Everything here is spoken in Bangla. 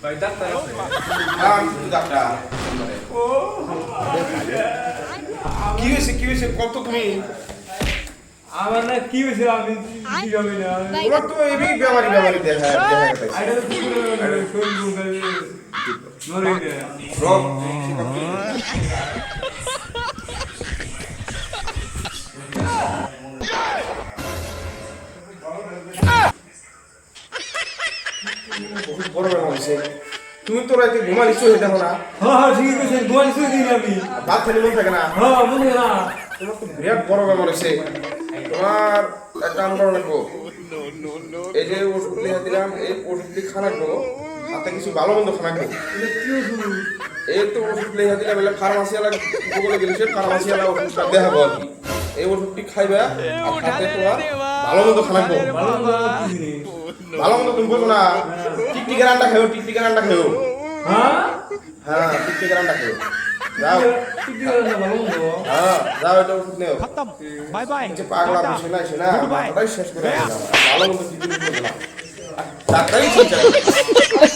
ভাই ডাক্তার আছে ডাক্তার ও কি হয়েছে কত তুমি আমার না কি হয়েছে আমি কি জানি না তোমার তো এমনি বেমারি দেখা গেছে আইডা তো শরীর গুলো মরে গেছে রোগ বহুত বড় বেমার হয়েছে তুমি তো রাতে ঘুমালিস দেখো না হ্যাঁ ঠিক আছে গোয়াল সুই দিন আমি ভাত খালি মন থাকে না হ্যাঁ বুঝে না তোমার তো বিরাট বড় বেমার হয়েছে তোমার এক কাম করো রাখবো এই যে ওষুধ লিখে দিলাম এই ওষুধটি খানা রাখবো হাতে কিছু ভালো মন্দ খানা রাখবো এই তো ওষুধ লিখে দিলাম বলে ফার্মাসিওয়ালা গুগলে গেলে সে ফার্মাসিওয়ালা ওষুধটা দেখাবো আর কি এই ওষুধটি খাইবা আর হাতে তোমার ভালো মন্দ খানা রাখবো ভালো মন্দ তুমি বলবো না টিকটিকের আন্ডা খাও টিকটিকের আন্ডা খাও হ্যাঁ হ্যাঁ টিকটিকের আন্ডা খাও যাও ঠিক আছে ভালো মন্দ হ্যাঁ যাও এটা ওষুধ নেও खत्म बाय बाय যে পাগলা বসে না এসে না মাথাটাই শেষ করে দিলাম ভালো মন্দ কিছু বলবো না ডাক্তারই ঠিক আছে